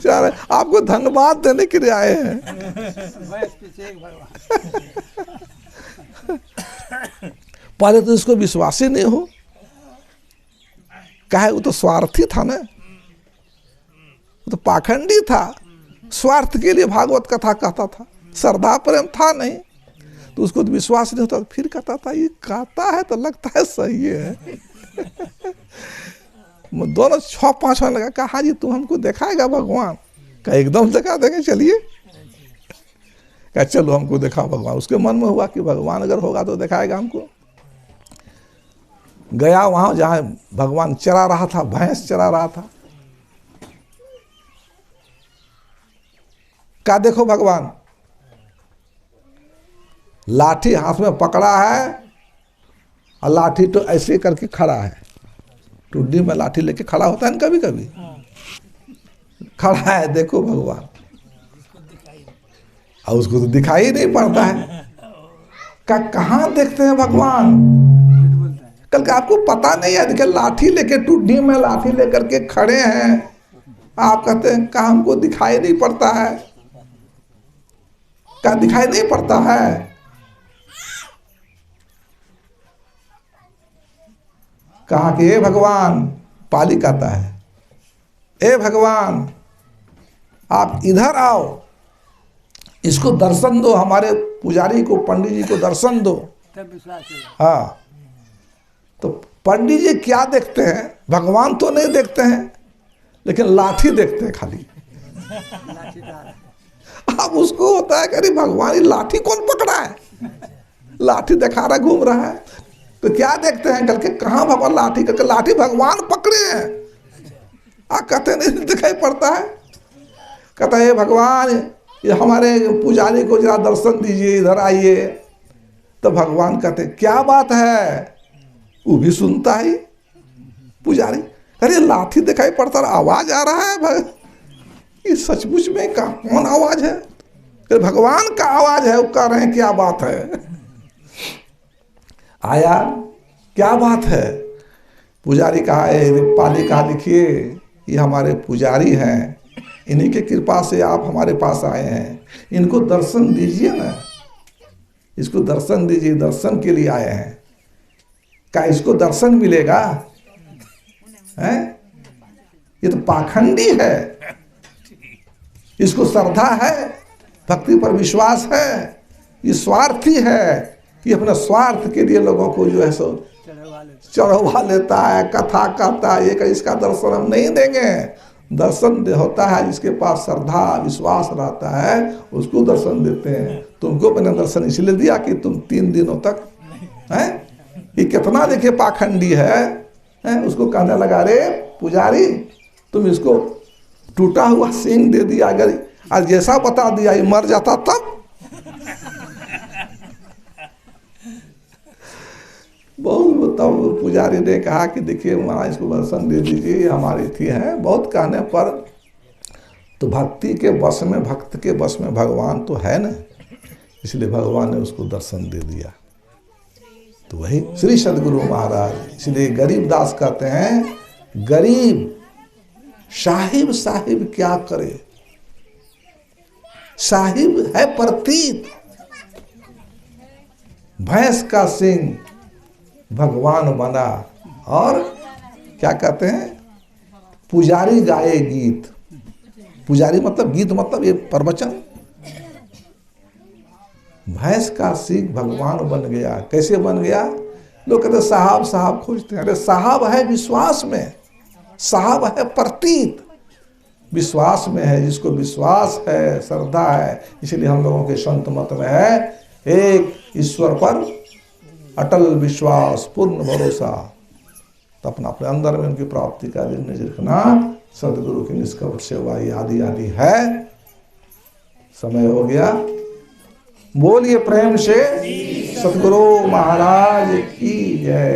[SPEAKER 1] जा रहे, आपको धन्यवाद देने के लिए आए हैं। पहले तो इसको विश्वास ही नहीं हो, कहे वो तो स्वार्थी था ना, वो तो पाखंडी था, स्वार्थ के लिए भागवत कथा कहता था, श्रद्धा प्रेम था नहीं, तो उसको तो विश्वास नहीं होता। फिर कहता था ये कहता है तो लगता है सही है। दोनों 6-5 लगा, कहा हाँ जी तुम हमको दिखाएगा भगवान? कहा एकदम दिखा देंगे, चलिए। कहा चलो हमको दिखा भगवान। उसके मन में हुआ कि भगवान अगर होगा तो दिखाएगा हमको। गया वहां जहां भगवान चरा रहा था, भैंस चरा रहा था। क्या देखो भगवान लाठी हाथ में पकड़ा है, और लाठी तो ऐसे करके खड़ा है, टुड्डी में लाठी लेके खड़ा होता है ना कभी कभी, खड़ा है। देखो भगवान, और उसको तो दिखाई नहीं पड़ता है। कहाँ देखते हैं भगवान? कल का आपको पता नहीं है कि लाठी लेके, टुड्डी में लाठी लेकर के खड़े हैं, आप कहते हैं कहाँ हमको दिखाई नहीं पड़ता है? क्या दिखाई नहीं पड़ता है? कहा कि हे भगवान, पाली कहता है हे भगवान आप इधर आओ, इसको दर्शन दो, हमारे पुजारी को, पंडित जी को दर्शन दो। हाँ, तो पंडित जी क्या देखते हैं? भगवान तो नहीं देखते हैं, लेकिन लाठी देखते हैं खाली। अब उसको होता है कि अरे भगवान ये लाठी कौन पकड़ा है, लाठी दिखा रहा घूम रहा है। तो क्या देखते हैं कल के, कहाँ भगवान लाठी, करके लाठी भगवान पकड़े हैं, कहते नहीं दिखाई पड़ता है। कहता है भगवान ये हमारे पुजारी को जरा दर्शन दीजिए, इधर आइए। तो भगवान कहते क्या बात है? वो भी सुनता है पुजारी, अरे लाठी दिखाई पड़ता, आवाज आ रहा है, ये सचमुच में का कौन आवाज है? भगवान का आवाज है। वो कह रहे हैं क्या बात है? आया, क्या बात है? पुजारी कहा पाली कहा लिखिए ये हमारे पुजारी हैं, इन्हीं के कृपा से आप हमारे पास आए हैं, इनको दर्शन दीजिए ना, इसको दर्शन दीजिए, दर्शन के लिए आए हैं। क्या इसको दर्शन मिलेगा? हैं? ये तो पाखंडी है। इसको श्रद्धा है, भक्ति पर विश्वास है, ये स्वार्थी है कि अपने स्वार्थ के लिए लोगों को जो है सो चढ़वा लेता है, कथा कहता है, ये इसका दर्शन हम नहीं देंगे। दर्शन होता है जिसके पास श्रद्धा विश्वास रहता है, उसको दर्शन देते हैं। तुमको मैंने दर्शन इसलिए दिया कि तुम 3 दिनों तक हैं, ये कितना देखिए पाखंडी है, उसको कहने लगा रे पुजारी तुम इसको टूटा हुआ सिंह दे दिया, अगर आज जैसा बता दिया ये मर जाता तब। बहुत तब पुजारी ने कहा कि देखिए महाराज इसको दर्शन दे दीजिए, हमारी थी है। बहुत कहने पर तो भक्ति के वश में, भक्त के वश में भगवान तो है ना, इसलिए भगवान ने उसको दर्शन दे दिया। तो वही श्री सद्गुरु महाराज, इसलिए गरीबदास कहते हैं गरीब साहिब साहिब क्या करे, साहिब है प्रतीत, भैंस का सिंह भगवान बना। और क्या कहते हैं पुजारी गाए गीत, पुजारी मतलब गीत मतलब ये प्रवचन। भैंस का सिंह भगवान बन गया, कैसे बन गया? लोग कहते साहब साहब खोजते हैं, अरे साहब है विश्वास में, साहब है प्रतीत, विश्वास में है, जिसको विश्वास है श्रद्धा है। इसलिए हम लोगों के संत मत में है एक ईश्वर पर अटल विश्वास पूर्ण भरोसा, तो अपना अपने अंदर में उनकी प्राप्ति का दिन रखना, सदगुरु की निष्कपट सेवा आदि आदि है। समय हो गया, बोलिए प्रेम से सतगुरु महाराज की जय।